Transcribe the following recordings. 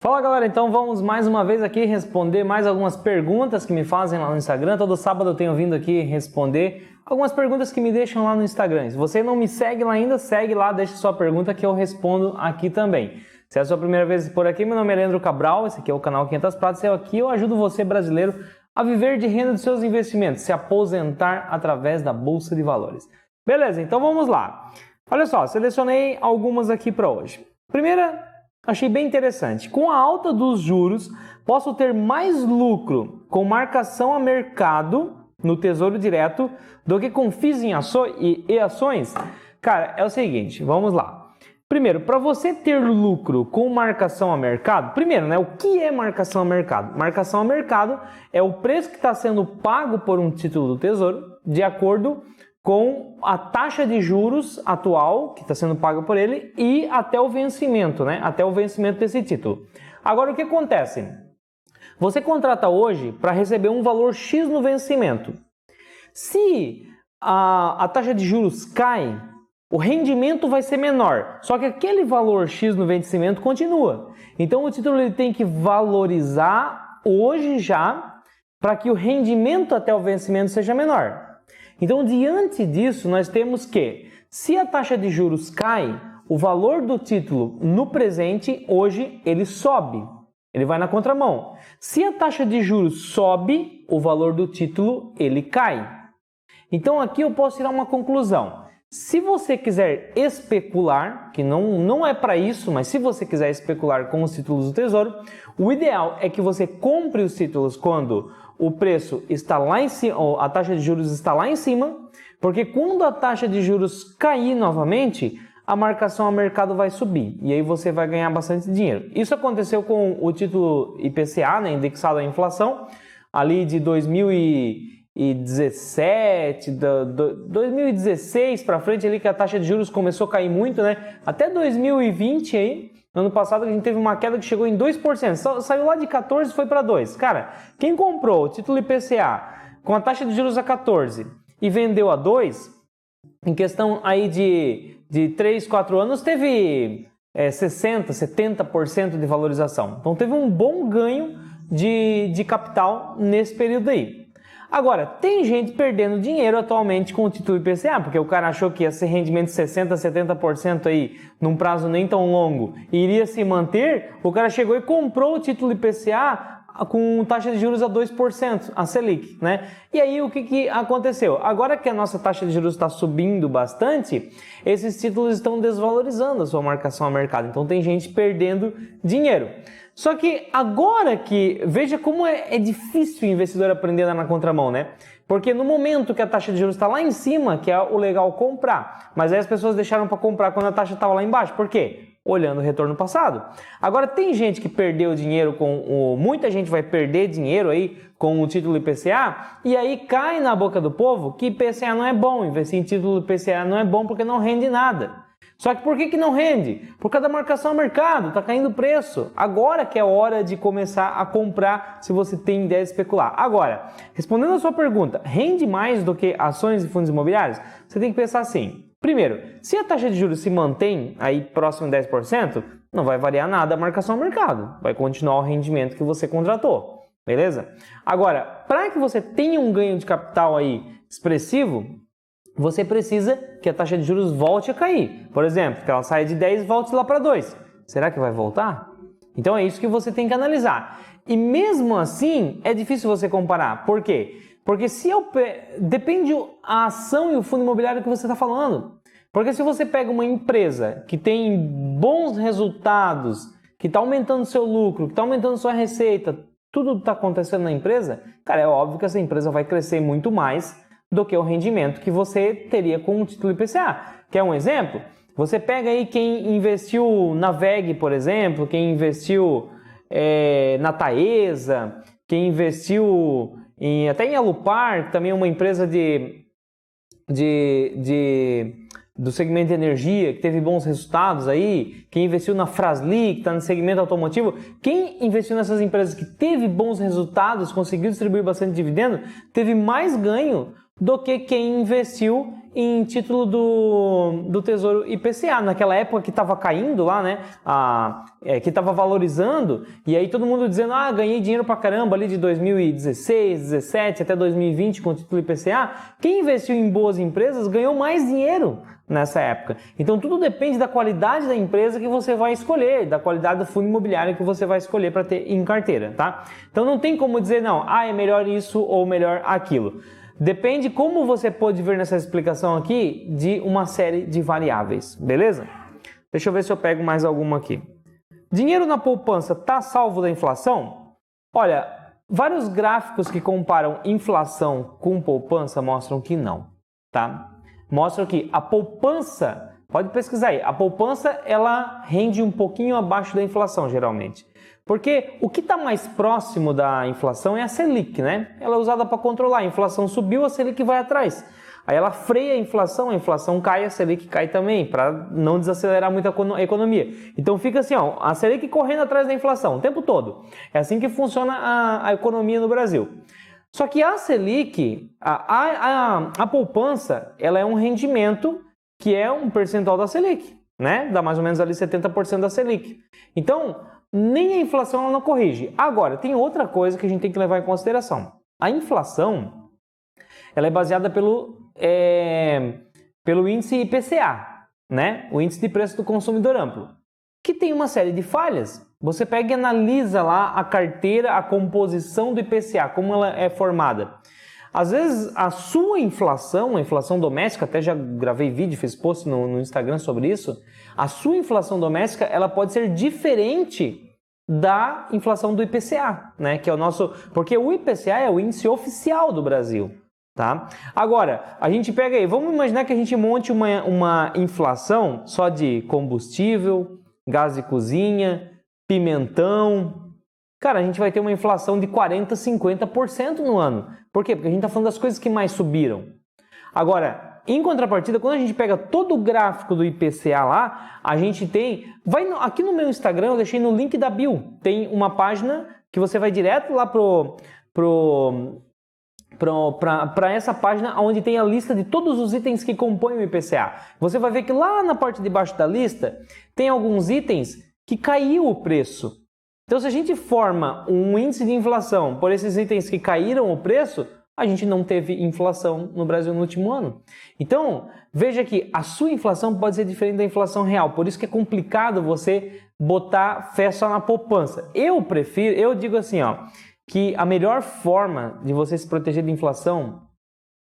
Fala galera, então vamos mais uma vez aqui responder mais algumas perguntas que me fazem lá no Instagram. Todo sábado eu tenho vindo aqui responder algumas perguntas que me deixam lá no Instagram. Se você não me segue lá ainda, segue lá, deixa sua pergunta que eu respondo aqui também. Se é a sua primeira vez por aqui, meu nome é Leandro Cabral, esse aqui é o canal 500 Pratas e aqui eu ajudo você brasileiro a viver de renda dos seus investimentos, se aposentar através da Bolsa de Valores. Beleza, então vamos lá. Olha só, selecionei algumas aqui para hoje. Primeira, achei bem interessante. Com a alta dos juros, posso ter mais lucro com marcação a mercado no Tesouro Direto do que com FIIs e ações? Cara, é o seguinte, vamos lá. Primeiro, para você ter lucro com marcação a mercado, primeiro, né, o que é marcação a mercado? Marcação a mercado é o preço que está sendo pago por um título do Tesouro de acordo com a taxa de juros atual que está sendo paga por ele e até o vencimento, né? Até o vencimento desse título. Agora, o que acontece? Você contrata hoje para receber um valor X no vencimento. Se a taxa de juros cai, o rendimento vai ser menor, só que aquele valor X no vencimento continua. Então, o título ele tem que valorizar hoje já para que o rendimento até o vencimento seja menor. Então, diante disso, nós temos que, se a taxa de juros cai, o valor do título no presente, hoje, ele sobe. Ele vai na contramão. Se a taxa de juros sobe, o valor do título, ele cai. Então, aqui eu posso tirar uma conclusão. Se você quiser especular, que não é para isso, mas se você quiser especular com os títulos do Tesouro, o ideal é que você compre os títulos quando o preço está lá em cima, ou a taxa de juros está lá em cima, porque quando a taxa de juros cair novamente, a marcação a mercado vai subir e aí você vai ganhar bastante dinheiro. Isso aconteceu com o título IPCA, né, indexado à inflação, ali de 2017, 2016 para frente ali que a taxa de juros começou a cair muito, né? Até 2020 aí, ano passado a gente teve uma queda que chegou em 2%, saiu lá de 14 e foi para 2. Cara, quem comprou o título IPCA com a taxa de juros a 14 e vendeu a 2, em questão aí de 3, 4 anos, teve 60%, 70% de valorização. Então teve um bom ganho de capital nesse período aí. Agora, tem gente perdendo dinheiro atualmente com o título IPCA, porque o cara achou que ia ser rendimento de 60%, 70% aí, num prazo nem tão longo, e iria se manter, o cara chegou e comprou o título IPCA com taxa de juros a 2%, a Selic, né? E aí o que aconteceu? Agora que a nossa taxa de juros está subindo bastante, esses títulos estão desvalorizando a sua marcação a mercado, então tem gente perdendo dinheiro. Só que agora que, veja como é difícil o investidor aprender a dar na contramão, né? Porque no momento que a taxa de juros está lá em cima, que é o legal comprar, mas aí as pessoas deixaram para comprar quando a taxa estava lá embaixo. Por quê? Olhando o retorno passado. Agora tem gente que perdeu dinheiro muita gente vai perder dinheiro aí com o título IPCA e aí cai na boca do povo que IPCA não é bom, investir em título IPCA não é bom porque não rende nada. Só que por que não rende? Por causa da marcação ao mercado, está caindo o preço. Agora que é hora de começar a comprar se você tem ideia de especular. Agora, respondendo a sua pergunta, rende mais do que ações e fundos imobiliários? Você tem que pensar assim. Primeiro, se a taxa de juros se mantém aí próximo de 10%, não vai variar nada a marcação ao mercado. Vai continuar o rendimento que você contratou. Beleza? Agora, para que você tenha um ganho de capital aí expressivo, você precisa que a taxa de juros volte a cair. Por exemplo, que ela saia de 10 e volte lá para 2. Será que vai voltar? Então é isso que você tem que analisar. E mesmo assim, é difícil você comparar. Por quê? Porque depende a ação e o fundo imobiliário que você está falando. Porque se você pega uma empresa que tem bons resultados, que está aumentando o seu lucro, que está aumentando sua receita, tudo está acontecendo na empresa, cara, é óbvio que essa empresa vai crescer muito mais do que o rendimento que você teria com o título IPCA. Quer um exemplo? Você pega aí quem investiu na VEG, por exemplo, quem investiu na Taesa, quem investiu até em Alupar, também é uma empresa do segmento de energia, que teve bons resultados aí, quem investiu na Frasli, que está no segmento automotivo, quem investiu nessas empresas que teve bons resultados, conseguiu distribuir bastante dividendo, teve mais ganho do que quem investiu em título do Tesouro IPCA. Naquela época que estava caindo lá, né? Que estava valorizando, e aí todo mundo dizendo, ganhei dinheiro pra caramba ali de 2016, 17 até 2020 com o título IPCA. Quem investiu em boas empresas ganhou mais dinheiro nessa época. Então tudo depende da qualidade da empresa que você vai escolher, da qualidade do fundo imobiliário que você vai escolher para ter em carteira, tá? Então não tem como dizer, não, é melhor isso ou melhor aquilo. Depende, como você pode ver nessa explicação aqui, de uma série de variáveis, beleza? Deixa eu ver se eu pego mais alguma aqui. Dinheiro na poupança está salvo da inflação? Olha, vários gráficos que comparam inflação com poupança mostram que não, tá? Mostram que a poupança, pode pesquisar aí, a poupança ela rende um pouquinho abaixo da inflação geralmente. Porque o que está mais próximo da inflação é a Selic, né? Ela é usada para controlar. A inflação subiu, a Selic vai atrás. Aí ela freia a inflação cai, a Selic cai também, para não desacelerar muito a economia. Então fica assim, a Selic correndo atrás da inflação o tempo todo. É assim que funciona a economia no Brasil. Só que a Selic, a poupança, ela é um rendimento que é um percentual da Selic, né? Dá mais ou menos ali 70% da Selic. Então, nem a inflação ela não corrige. Agora, tem outra coisa que a gente tem que levar em consideração. A inflação, ela é baseada pelo índice IPCA, né? O índice de preço do consumidor amplo, que tem uma série de falhas. Você pega e analisa lá a carteira, a composição do IPCA, como ela é formada. Às vezes, a sua inflação, a inflação doméstica, até já gravei vídeo, fiz post no Instagram sobre isso, a sua inflação doméstica, ela pode ser diferente da inflação do IPCA, né? Que é o nosso, porque o IPCA é o índice oficial do Brasil, tá? Agora, a gente pega aí, vamos imaginar que a gente monte uma inflação só de combustível, gás de cozinha, pimentão. Cara, a gente vai ter uma inflação de 40%, 50% no ano. Por quê? Porque a gente está falando das coisas que mais subiram. Agora, em contrapartida, quando a gente pega todo o gráfico do IPCA lá, a gente tem... aqui no meu Instagram, eu deixei no link da bio. Tem uma página que você vai direto lá para essa página onde tem a lista de todos os itens que compõem o IPCA. Você vai ver que lá na parte de baixo da lista tem alguns itens que caiu o preço. Então, se a gente forma um índice de inflação por esses itens que caíram o preço, a gente não teve inflação no Brasil no último ano. Então, veja que a sua inflação pode ser diferente da inflação real. Por isso que é complicado você botar fé só na poupança. Eu digo assim, que a melhor forma de você se proteger da inflação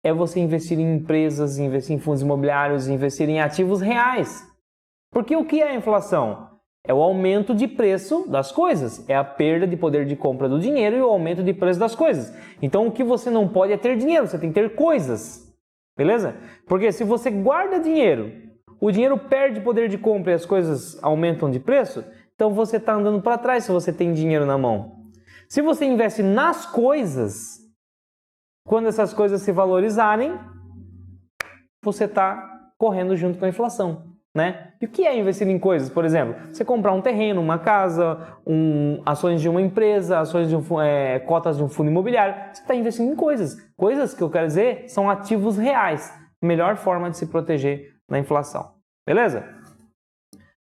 é você investir em empresas, investir em fundos imobiliários, investir em ativos reais. Porque o que é a inflação? É o aumento de preço das coisas, é a perda de poder de compra do dinheiro e o aumento de preço das coisas. Então o que você não pode é ter dinheiro, você tem que ter coisas, beleza? Porque se você guarda dinheiro, o dinheiro perde poder de compra e as coisas aumentam de preço, então você está andando para trás se você tem dinheiro na mão. Se você investe nas coisas, quando essas coisas se valorizarem, você está correndo junto com a inflação. Né? E o que é investir em coisas? Por exemplo, você comprar um terreno, uma casa, ações de uma empresa, ações de cotas de um fundo imobiliário. Você está investindo em coisas. Coisas que eu quero dizer são ativos reais. Melhor forma de se proteger da inflação. Beleza?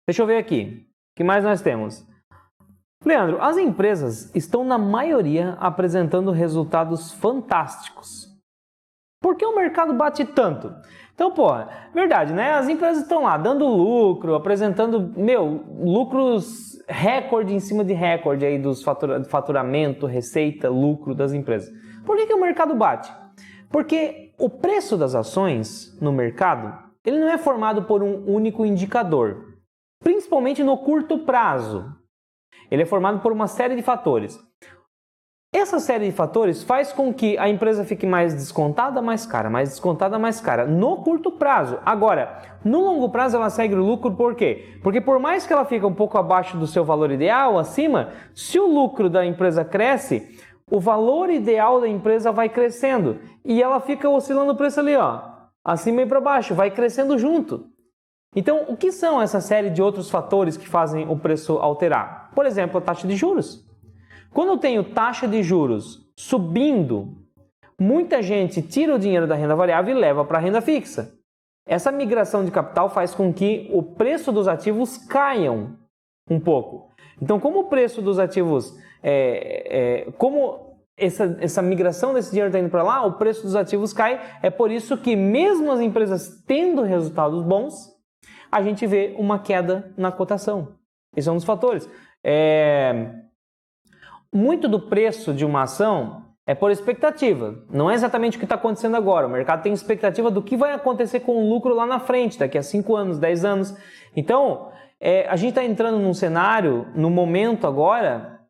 Deixa eu ver aqui. O que mais nós temos? Leandro, as empresas estão na maioria apresentando resultados fantásticos. Por que o mercado bate tanto? Então, verdade, né? As empresas estão lá dando lucro, apresentando, lucros recorde em cima de recorde aí dos faturamento, receita, lucro das empresas. Por que o mercado bate? Porque o preço das ações no mercado, ele não é formado por um único indicador, principalmente no curto prazo. Ele é formado por uma série de fatores. Essa série de fatores faz com que a empresa fique mais descontada, mais cara, mais descontada, mais cara, no curto prazo. Agora, no longo prazo ela segue o lucro por quê? Porque por mais que ela fique um pouco abaixo do seu valor ideal, acima, se o lucro da empresa cresce, o valor ideal da empresa vai crescendo e ela fica oscilando o preço ali, acima e para baixo, vai crescendo junto. Então, o que são essa série de outros fatores que fazem o preço alterar? Por exemplo, a taxa de juros. Quando eu tenho taxa de juros subindo, muita gente tira o dinheiro da renda variável e leva para a renda fixa. Essa migração de capital faz com que o preço dos ativos caiam um pouco. Então, como o preço dos ativos, como essa migração desse dinheiro está indo para lá, o preço dos ativos cai. É por isso que mesmo as empresas tendo resultados bons, a gente vê uma queda na cotação. Esse é um dos fatores. Muito do preço de uma ação é por expectativa. Não é exatamente o que está acontecendo agora. O mercado tem expectativa do que vai acontecer com o lucro lá na frente, daqui a 5 anos, 10 anos. Então, a gente está entrando num cenário, no momento agora,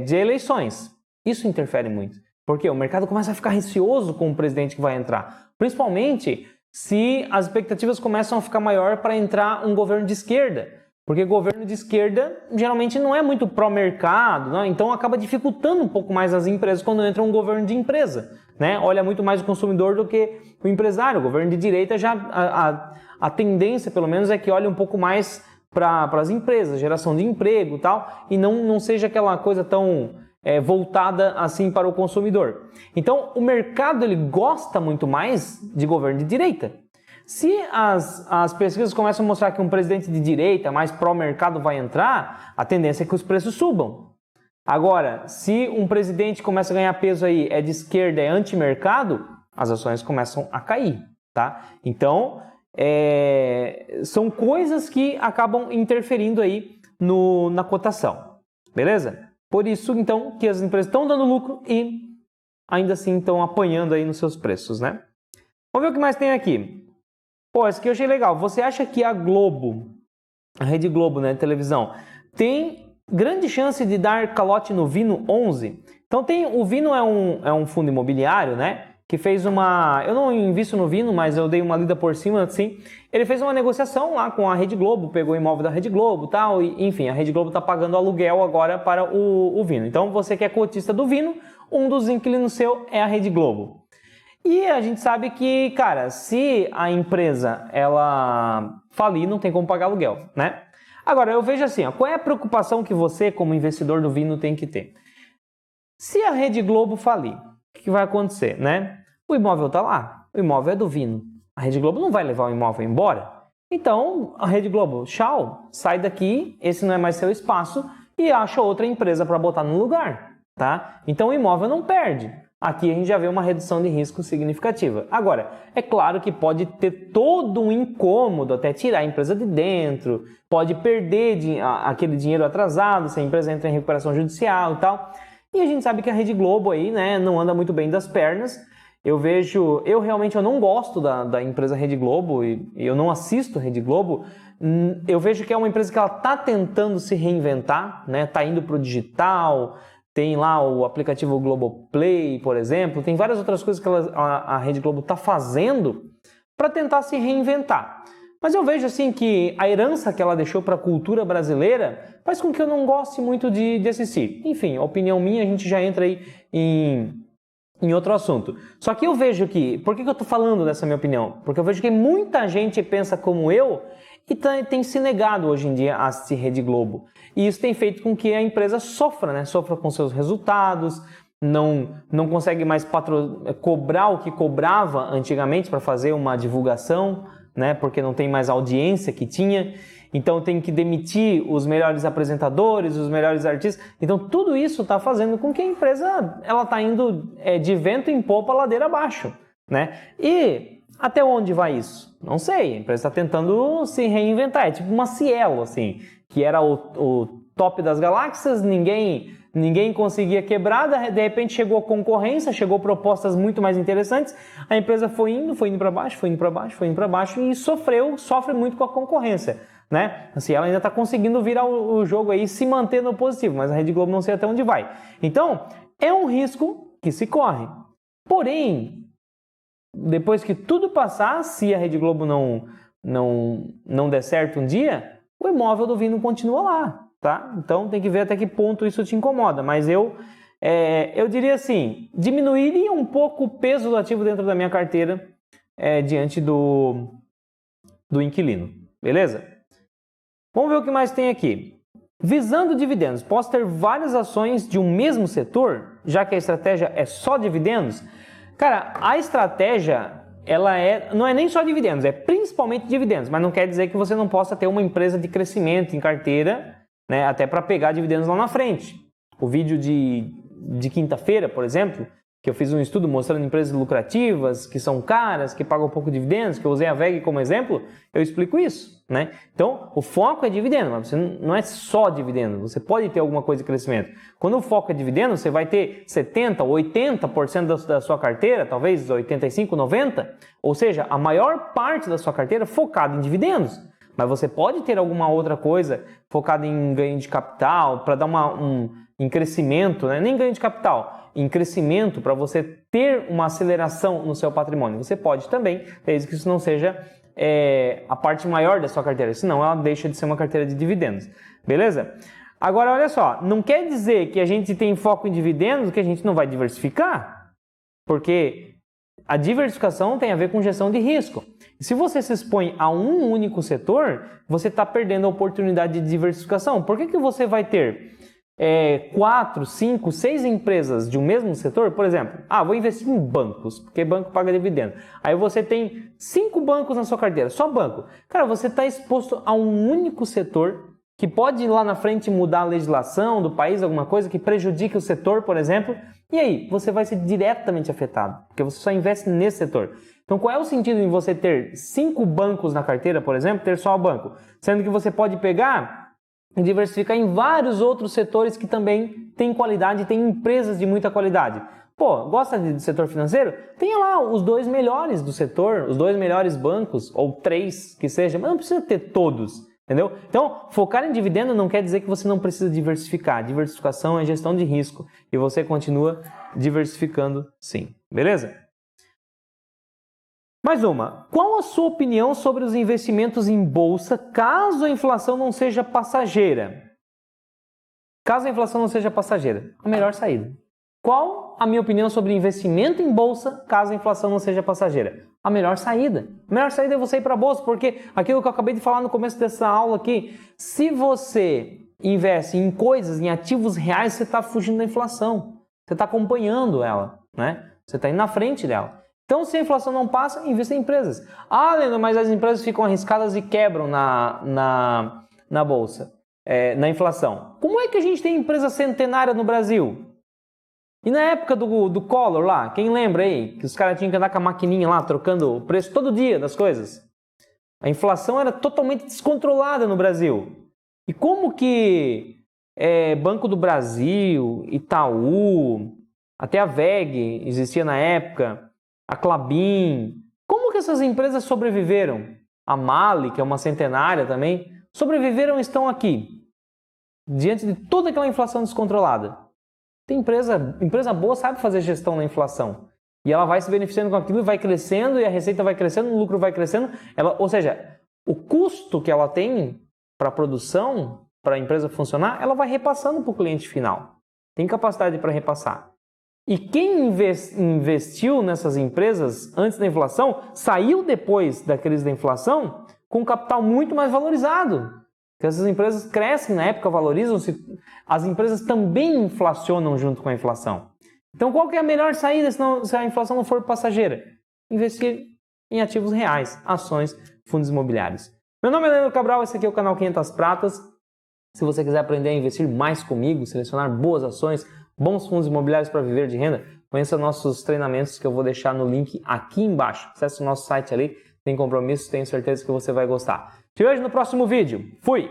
de eleições. Isso interfere muito. Porque o mercado começa a ficar receoso com o presidente que vai entrar. Principalmente se as expectativas começam a ficar maior para entrar um governo de esquerda. Porque governo de esquerda geralmente não é muito pró-mercado, né? Então acaba dificultando um pouco mais as empresas quando entra um governo de empresa, né? Olha muito mais o consumidor do que o empresário. O governo de direita já a tendência, pelo menos, é que olhe um pouco mais para as empresas, geração de emprego e tal, e não seja aquela coisa tão voltada assim para o consumidor. Então o mercado ele gosta muito mais de governo de direita. Se as pesquisas começam a mostrar que um presidente de direita, mais pró-mercado, vai entrar, a tendência é que os preços subam. Agora, se um presidente começa a ganhar peso aí, é de esquerda, é anti-mercado, as ações começam a cair, tá? Então, são coisas que acabam interferindo aí na cotação, beleza? Por isso, então, que as empresas estão dando lucro e ainda assim estão apanhando aí nos seus preços, né? Vamos ver o que mais tem aqui. Pô, esse aqui eu achei legal. Você acha que a Globo, a Rede Globo, né, televisão, tem grande chance de dar calote no Vino 11? Então o Vino é um fundo imobiliário, né, que fez eu não invisto no Vino, mas eu dei uma lida por cima, assim. Ele fez uma negociação lá com a Rede Globo, pegou o imóvel da Rede Globo e tal, e, enfim, a Rede Globo está pagando aluguel agora para o Vino. Então você que é cotista do Vino, um dos inquilinos seu é a Rede Globo. E a gente sabe que, cara, se a empresa ela falir, não tem como pagar aluguel, né? Agora, eu vejo assim, ó, qual é a preocupação que você, como investidor do Vino, tem que ter? Se a Rede Globo falir, o que vai acontecer, né? O imóvel tá lá, o imóvel é do Vino. A Rede Globo não vai levar o imóvel embora. Então, a Rede Globo, tchau, sai daqui, esse não é mais seu espaço e acha outra empresa para botar no lugar, tá? Então, o imóvel não perde. Aqui a gente já vê uma redução de risco significativa. Agora, é claro que pode ter todo um incômodo até tirar a empresa de dentro, pode perder aquele dinheiro atrasado se a empresa entra em recuperação judicial e tal. E a gente sabe que a Rede Globo aí, né, não anda muito bem das pernas. Eu realmente não gosto da empresa Rede Globo e eu não assisto Rede Globo. Eu vejo que é uma empresa que ela está tentando se reinventar, né, tá indo para o digital. Tem lá o aplicativo Globoplay, por exemplo. Tem várias outras coisas que a Rede Globo está fazendo para tentar se reinventar. Mas eu vejo assim que a herança que ela deixou para a cultura brasileira faz com que eu não goste muito de assistir. Enfim, opinião minha, a gente já entra aí em outro assunto. Só que eu vejo que... Por que eu estou falando dessa minha opinião? Porque eu vejo que muita gente pensa como eu e tem se negado hoje em dia a assistir Rede Globo. E isso tem feito com que a empresa sofra, né? Sofra com seus resultados, não consegue mais cobrar o que cobrava antigamente para fazer uma divulgação, né? Porque não tem mais a audiência que tinha. Então tem que demitir os melhores apresentadores, os melhores artistas. Então tudo isso está fazendo com que a empresa está indo de vento em popa, ladeira abaixo, né? E até onde vai isso? Não sei. A empresa está tentando se reinventar. É tipo uma Cielo, assim, que era o top das galáxias, ninguém conseguia quebrar, de repente chegou a concorrência, chegou propostas muito mais interessantes, a empresa foi indo para baixo e sofre muito com a concorrência, né? Assim, ela ainda está conseguindo virar o jogo aí e se manter no positivo, mas a Rede Globo não sei até onde vai. Então, é um risco que se corre. Porém, depois que tudo passar, se a Rede Globo não der certo um dia, o imóvel do Vino continua lá, tá? Então tem que ver até que ponto isso te incomoda. Mas eu diria assim, diminuiria um pouco o peso do ativo dentro da minha carteira diante do inquilino, beleza? Vamos ver o que mais tem aqui. Visando dividendos, posso ter várias ações de um mesmo setor, já que a estratégia é só dividendos? Cara, a estratégia, não é nem só dividendos, é principalmente dividendos, mas não quer dizer que você não possa ter uma empresa de crescimento em carteira, né, até para pegar dividendos lá na frente. O vídeo de quinta-feira, por exemplo, que eu fiz um estudo mostrando empresas lucrativas, que são caras, que pagam pouco dividendos, que eu usei a VEG como exemplo, eu explico isso, né? Então, o foco é dividendo, mas você não é só dividendo, você pode ter alguma coisa de crescimento. Quando o foco é dividendo, você vai ter 70%, 80% da sua carteira, talvez 85%, 90%, ou seja, a maior parte da sua carteira focada em dividendos. Mas você pode ter alguma outra coisa focada em ganho de capital, para dar em crescimento, né? Nem ganho de capital, em crescimento, para você ter uma aceleração no seu patrimônio. Você pode também, desde que isso não seja a parte maior da sua carteira, senão ela deixa de ser uma carteira de dividendos. Beleza? Agora, olha só, não quer dizer que a gente tem foco em dividendos que a gente não vai diversificar, porque a diversificação tem a ver com gestão de risco. Se você se expõe a um único setor, você está perdendo a oportunidade de diversificação. Por que você vai ter 4, 5, 6 empresas de um mesmo setor? Por exemplo, vou investir em bancos, porque banco paga dividendo. Aí você tem 5 bancos na sua carteira, só banco. Cara, você está exposto a um único setor que pode ir lá na frente mudar a legislação do país, alguma coisa que prejudique o setor, por exemplo. E aí, você vai ser diretamente afetado, porque você só investe nesse setor. Então, qual é o sentido em você ter 5 bancos na carteira, por exemplo, ter só o banco? Sendo que você pode pegar e diversificar em vários outros setores que também têm qualidade, têm empresas de muita qualidade. Pô, gosta de setor financeiro? Tenha lá os 2 melhores do setor, os 2 melhores bancos, ou 3 que seja, mas não precisa ter todos, entendeu? Então, focar em dividendo não quer dizer que você não precisa diversificar. Diversificação é gestão de risco e você continua diversificando sim, beleza? Mais uma, qual a sua opinião sobre os investimentos em bolsa caso a inflação não seja passageira? Caso a inflação não seja passageira, a melhor saída. Qual a minha opinião sobre investimento em bolsa caso a inflação não seja passageira? A melhor saída. A melhor saída é você ir para a bolsa, porque aquilo que eu acabei de falar no começo dessa aula aqui, se você investe em coisas, em ativos reais, você está fugindo da inflação. Você está acompanhando ela, né? Você está indo na frente dela. Então, se a inflação não passa, invista em empresas. Leandro, mas as empresas ficam arriscadas e quebram na bolsa, na inflação. Como é que a gente tem empresa centenária no Brasil? E na época do Collor lá, quem lembra aí? Que os caras tinham que andar com a maquininha lá, trocando o preço todo dia das coisas. A inflação era totalmente descontrolada no Brasil. E como que Banco do Brasil, Itaú, até a VEG existia na época, a Klabin, como que essas empresas sobreviveram? A Mali, que é uma centenária também, sobreviveram e estão aqui, diante de toda aquela inflação descontrolada. Tem empresa boa sabe fazer gestão na inflação. E ela vai se beneficiando com aquilo e vai crescendo, e a receita vai crescendo, o lucro vai crescendo. Ou seja, o custo que ela tem para a produção, para a empresa funcionar, ela vai repassando para o cliente final. Tem capacidade para repassar. E quem investiu nessas empresas antes da inflação, saiu depois da crise da inflação com um capital muito mais valorizado. Porque essas empresas crescem na época, valorizam-se, as empresas também inflacionam junto com a inflação. Então qual que é a melhor saída se a inflação não for passageira? Investir em ativos reais, ações, fundos imobiliários. Meu nome é Leandro Cabral, esse aqui é o canal 500 Pratas. Se você quiser aprender a investir mais comigo, selecionar boas ações, bons fundos imobiliários para viver de renda, conheça nossos treinamentos que eu vou deixar no link aqui embaixo. Acesse o nosso site ali, tem compromisso, tenho certeza que você vai gostar. Te vejo no próximo vídeo. Fui!